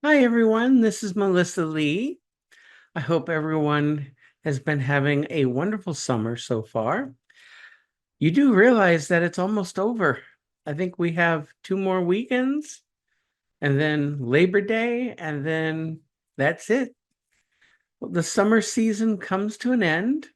Hi, everyone. This is Melissa Lee. I hope everyone has been having a wonderful summer so far. You do realize that it's almost over. I think we have two more weekends and then Labor Day, and then that's it. The summer season comes to an end,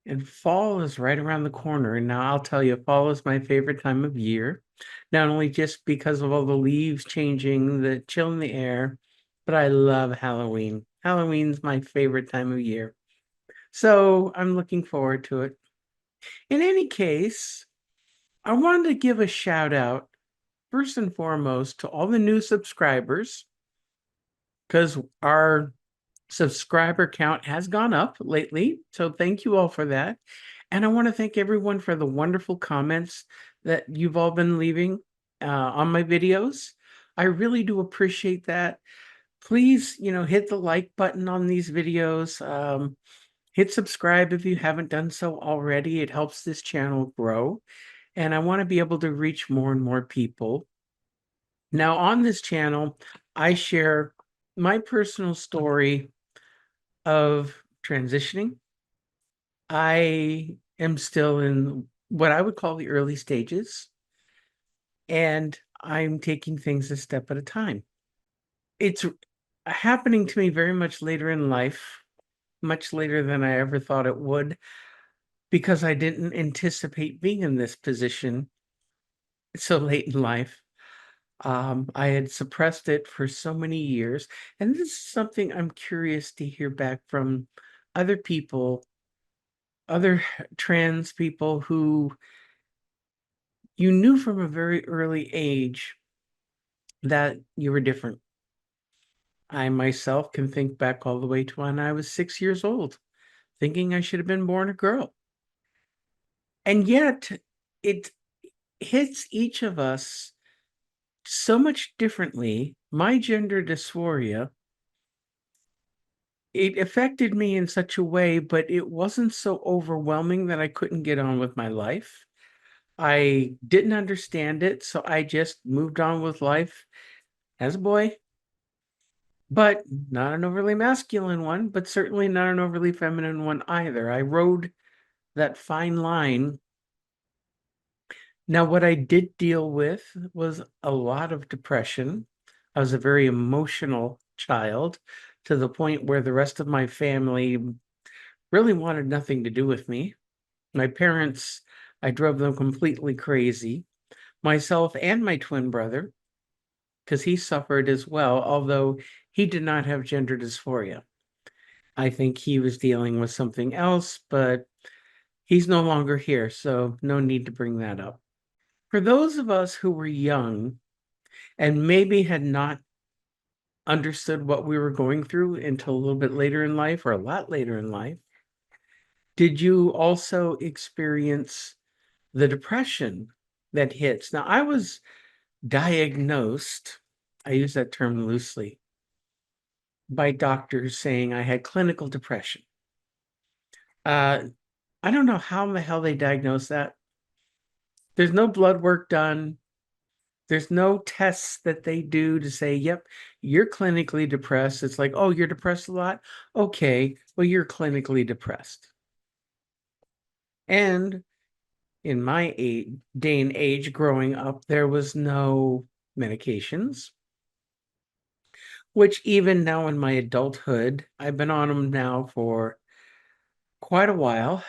and fall is right around the corner. And now I'll tell you, fall is my favorite time of year, not only just because of all the leaves changing, the chill in the air, but I love Halloween. Halloween's my favorite time of year. So I'm looking forward to it. In any case, I wanted to give a shout out first and foremost to all the new subscribers because our subscriber count has gone up lately. So thank you all for that. And I want to thank everyone for the wonderful comments that you've all been leaving on my videos. I really do appreciate that. Please, hit the like button on these videos. Hit subscribe if you haven't done so already. It helps this channel grow. And I want to be able to reach more and more people. Now, on this channel, I share my personal story of transitioning. I am still in what I would call the early stages, and I'm taking things a step at a time. It's happening to me very much later in life, much later than I ever thought it would, because I didn't anticipate being in this position so late in life. I had suppressed it for so many years, and this is something I'm curious to hear back from other people, other trans people who you knew from a very early age that you were different. I myself can think back all the way to when I was 6 years old, thinking I should have been born a girl. And yet, it hits each of us so much differently. My gender dysphoria, it affected me in such a way, but it wasn't so overwhelming that I couldn't get on with my life. I didn't understand it, so I just moved on with life as a boy, but not an overly masculine one, but certainly not an overly feminine one either. I rode that fine line. Now, what I did deal with was a lot of depression. I was a very emotional child to the point where the rest of my family really wanted nothing to do with me. My parents, I drove them completely crazy. Myself and my twin brother, because he suffered as well, although he did not have gender dysphoria. I think he was dealing with something else, but he's no longer here, so no need to bring that up. For those of us who were young and maybe had not understood what we were going through until a little bit later in life or a lot later in life, did you also experience the depression that hits? Now, I was diagnosed, I use that term loosely, by doctors saying I had clinical depression. Uh, I don't know how in the hell they diagnosed that. There's no blood work done. There's no tests that they do to say, yep, you're clinically depressed. It's like, oh, you're depressed a lot? Okay, well, you're clinically depressed. And in my day and age growing up, there was no medications, which even now in my adulthood, I've been on them now for quite a while.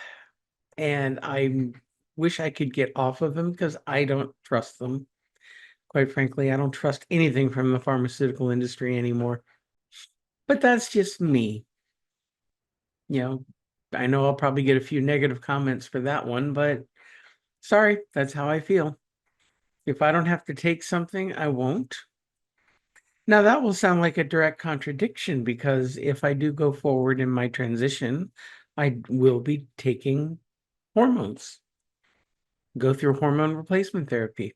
And I wish I could get off of them because I don't trust them. Quite frankly, I don't trust anything from the pharmaceutical industry anymore. But that's just me. You know, I know I'll probably get a few negative comments for that one, but sorry, that's how I feel. If I don't have to take something, I won't. Now, that will sound like a direct contradiction because if I do go forward in my transition, I will be taking hormones, go through hormone replacement therapy.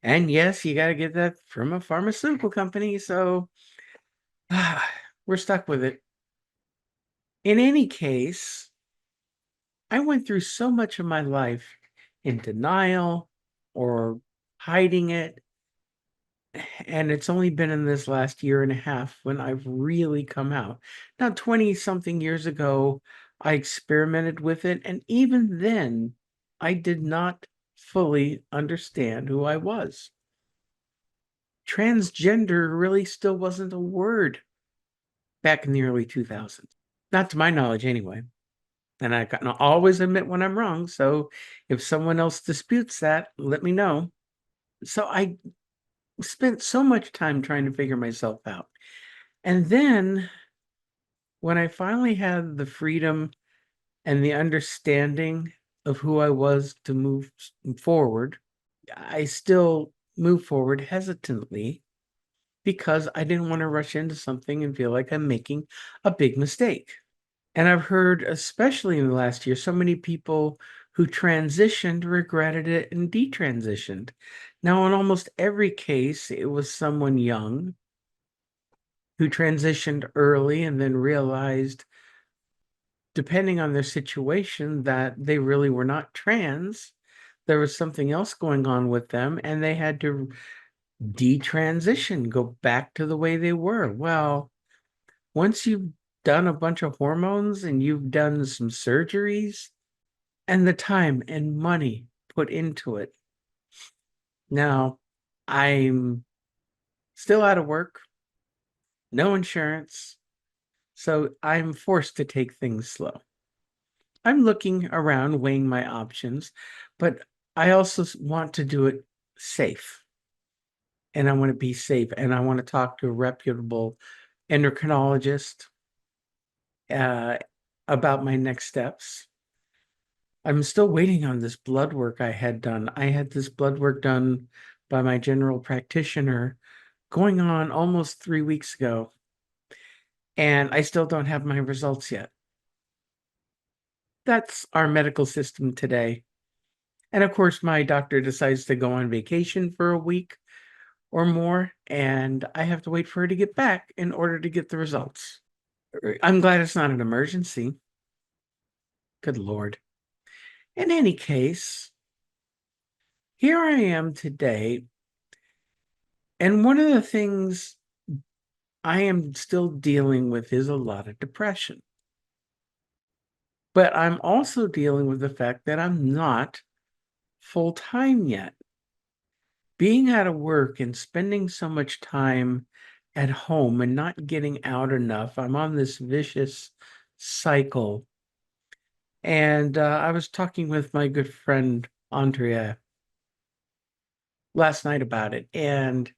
And yes, you got to get that from a pharmaceutical company. So we're stuck with it. In any case, I went through so much of my life in denial or hiding it. And it's only been in this last year and a half when I've really come out. Now, 20 something years ago, I experimented with it. And even then, I did not fully understand who I was. Transgender really still wasn't a word back in the early 2000s. Not to my knowledge, anyway. And I can always admit when I'm wrong. So if someone else disputes that, let me know. So I spent so much time trying to figure myself out. And then when I finally had the freedom and the understanding of who I was to move forward, I still move forward hesitantly because I didn't want to rush into something and feel like I'm making a big mistake. And I've heard, especially in the last year, so many people who transitioned regretted it and detransitioned. Now, in almost every case, it was someone young who transitioned early and then realized, depending on their situation, that they really were not trans. There was something else going on with them, and they had to detransition, go back to the way they were. Well, once you've done a bunch of hormones and you've done some surgeries and the time and money put into it, now I'm still out of work, no insurance, so I'm forced to take things slow. I'm looking around, weighing my options, but I also want to do it safe. And I want to be safe. And I want to talk to a reputable endocrinologist uh, about my next steps. I'm still waiting on this blood work I had done. I had this blood work done by my general practitioner going on almost 3 weeks ago, and I still don't have my results yet. That's our medical system today. And of course, my doctor decides to go on vacation for a week or more, and I have to wait for her to get back in order to get the results. I'm glad it's not an emergency. Good Lord. In any case, here I am today, and one of the things I am still dealing with is a lot of depression. But I'm also dealing with the fact that I'm not full time yet. Being out of work and spending so much time at home and not getting out enough, I'm on this vicious cycle. And I was talking with my good friend Andrea last night about it, and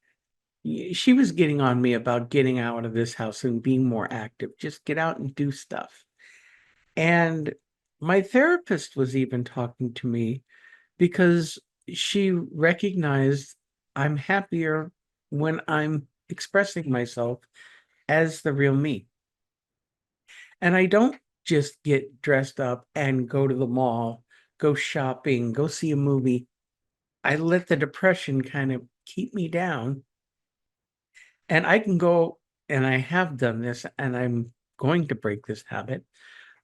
she was getting on me about getting out of this house and being more active. Just get out and do stuff. And my therapist was even talking to me because she recognized I'm happier when I'm expressing myself as the real me. And I don't just get dressed up and go to the mall, go shopping, go see a movie. I let the depression kind of keep me down. And I can go, and I have done this, and I'm going to break this habit.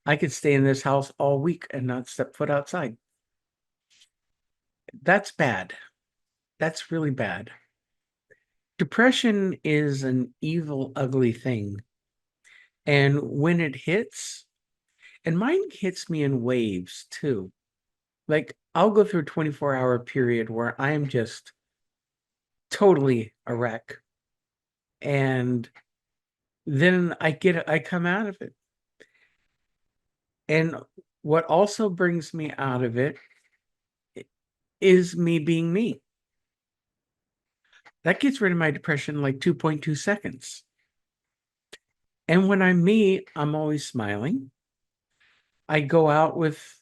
I could stay in this house all week and not step foot outside. That's bad. That's really bad. Depression is an evil, ugly thing. And when it hits, and mine hits me in waves too. Like I'll go through a 24-hour period where I am just totally a wreck. And then I come out of it. And what also brings me out of it is me being me. That gets rid of my depression in like 2.2 seconds. And when I'm me, I'm always smiling. I go out with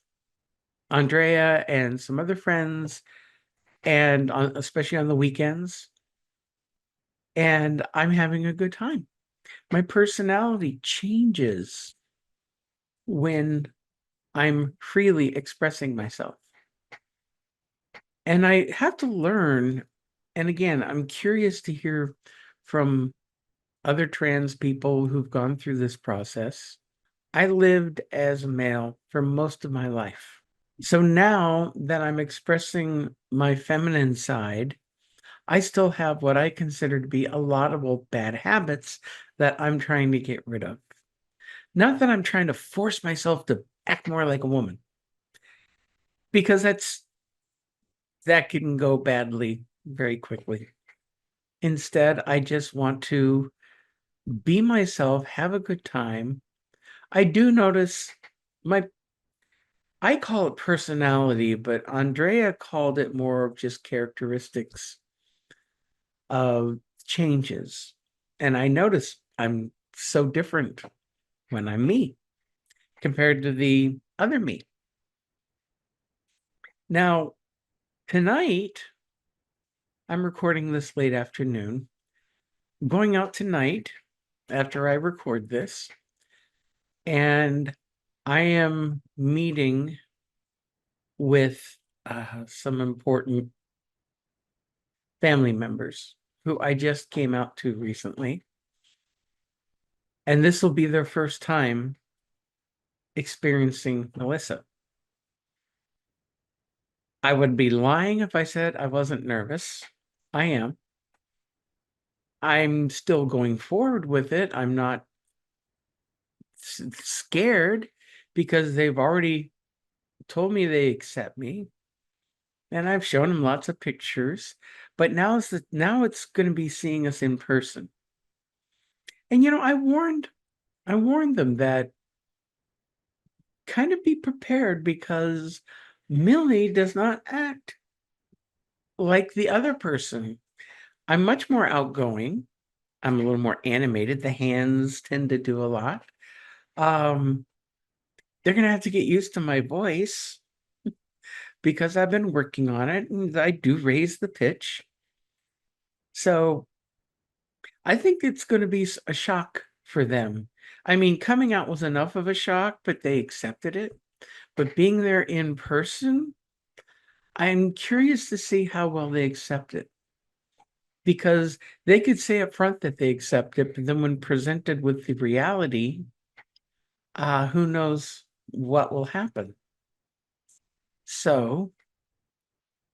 Andrea and some other friends, and especially on the weekends, and I'm having a good time. My personality changes when I'm freely expressing myself. And I have to learn, and again, I'm curious to hear from other trans people who've gone through this process. I lived as a male for most of my life. So now that I'm expressing my feminine side, I still have what I consider to be a lot of old bad habits that I'm trying to get rid of. Not that I'm trying to force myself to act more like a woman, because that can go badly very quickly. Instead, I just want to be myself, have a good time. I do notice my I call it personality, but Andrea called it more of just characteristics of changes. And I notice I'm so different when I'm me compared to the other me. Now, tonight, I'm recording this late afternoon. I'm going out tonight after I record this, and I am meeting with some important family members who I just came out to recently. And this will be their first time experiencing Melissa. I would be lying if I said I wasn't nervous. I am. I'm still going forward with it. I'm not scared because they've already told me they accept me, and I've shown them lots of pictures. But now it's going to be seeing us in person. And I warned them that kind of be prepared because Millie does not act like the other person. I'm much more outgoing. I'm a little more animated. The hands tend to do a lot. Um, they're gonna have to get used to my voice because I've been working on it and I do raise the pitch. So I think it's gonna be a shock for them. I mean, coming out was enough of a shock, but they accepted it. But being there in person, I'm curious to see how well they accept it because they could say up front that they accept it, but then when presented with the reality, who knows what will happen. So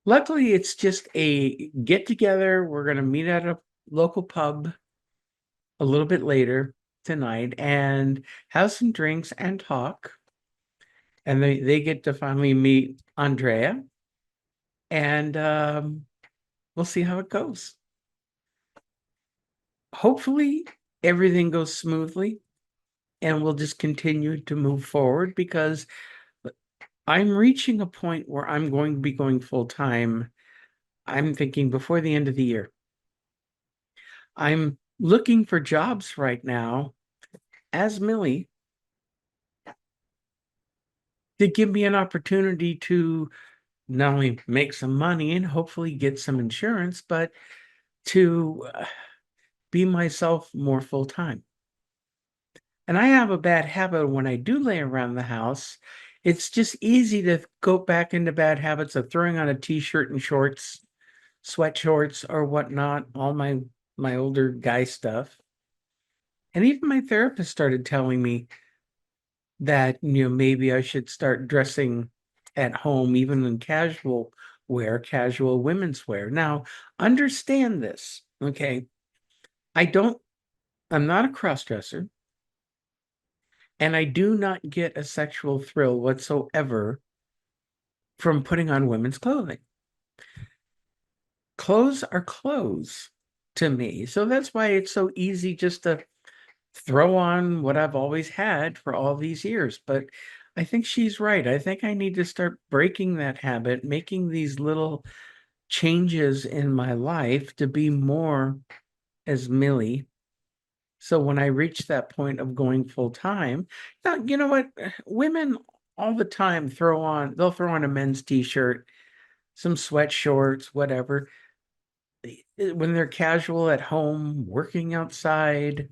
luckily, it's just a get together. We're going to meet at a local pub a little bit later tonight and have some drinks and talk. And they get to finally meet Andrea, and we'll see how it goes. Hopefully, everything goes smoothly and we'll just continue to move forward because I'm reaching a point where I'm going to be going full time. I'm thinking before the end of the year. I'm looking for jobs right now as Millie to give me an opportunity to not only make some money and hopefully get some insurance, but to be myself more full time. And I have a bad habit when I do lay around the house. It's just easy to go back into bad habits of throwing on a t-shirt and shorts, sweat shorts or whatnot, all my older guy stuff. And even my therapist started telling me that, maybe I should start dressing at home, even in casual wear, casual women's wear. Now, understand this, okay? I don't, I'm not a cross-dresser, and I do not get a sexual thrill whatsoever from putting on women's clothing. Clothes are clothes to me. So that's why it's so easy just to throw on what I've always had for all these years. But I think she's right. I think I need to start breaking that habit, making these little changes in my life to be more as Millie. So when I reach that point of going full time, now, you know what? Women all the time they'll throw on a men's t-shirt, some sweat shorts, whatever. When they're casual at home, working outside,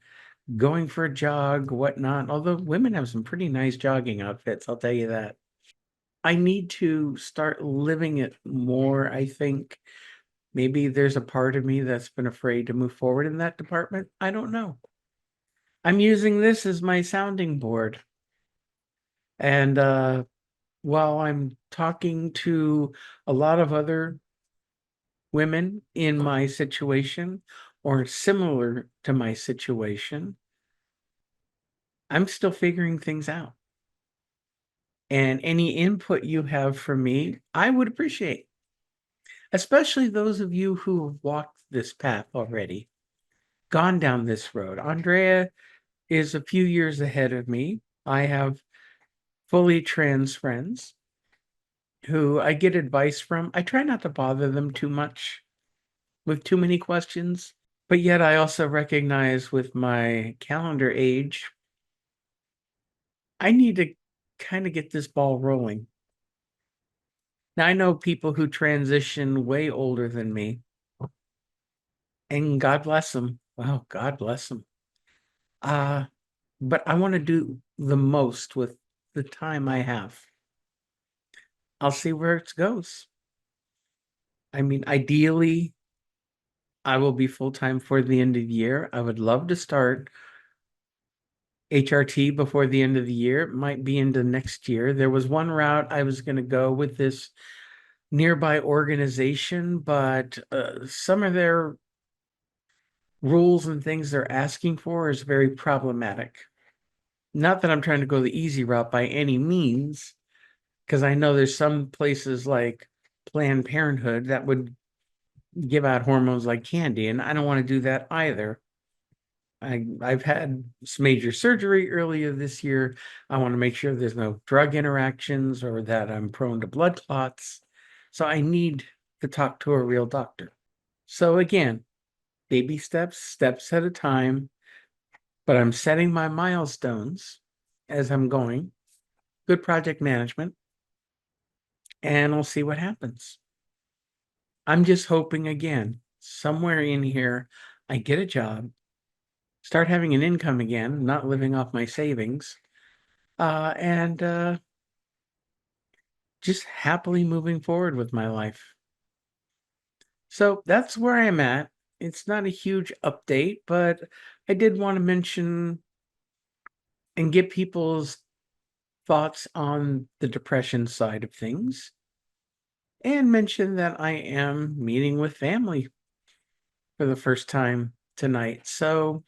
going for a jog, whatnot. Although women have some pretty nice jogging outfits, I'll tell you that. I need to start living it more, I think. Maybe there's a part of me that's been afraid to move forward in that department. I don't know. I'm using this as my sounding board. And while I'm talking to a lot of other women in my situation or similar to my situation, I'm still figuring things out. And any input you have for me, I would appreciate, especially those of you who have walked this path already, gone down this road. Andrea is a few years ahead of me. I have fully trans friends who I get advice from. I try not to bother them too much with too many questions, but yet I also recognize with my calendar age, I need to kind of get this ball rolling. Now, I know people who transition way older than me, and God bless them. Wow, God bless them. Uh, but I want to do the most with the time I have. I'll see where it goes. I mean, ideally, I will be full time for the end of the year. I would love to start HRT before the end of the year. It might be into next year. There was one route I was going to go with this nearby organization, but some of their rules and things they're asking for is very problematic. Not that I'm trying to go the easy route by any means, because I know there's some places like Planned Parenthood that would give out hormones like candy, and I don't want to do that either. I've had some major surgery earlier this year. I want to make sure there's no drug interactions or that I'm prone to blood clots. So I need to talk to a real doctor. So again, baby steps, steps at a time, but I'm setting my milestones as I'm going. Good project management, and I'll see what happens. I'm just hoping again, somewhere in here, I get a job, start having an income again, not living off my savings, and just happily moving forward with my life. So that's where I'm at. It's not a huge update, but I did want to mention and get people's thoughts on the depression side of things and mention that I am meeting with family for the first time tonight. So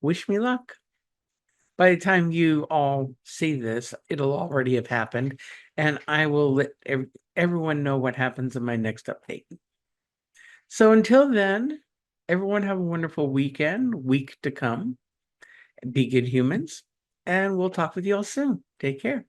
wish me luck. By the time you all see this, it'll already have happened, and I will let everyone know what happens in my next update. So until then, everyone have a wonderful week to come. Be good humans, and we'll talk with you all soon. Take care.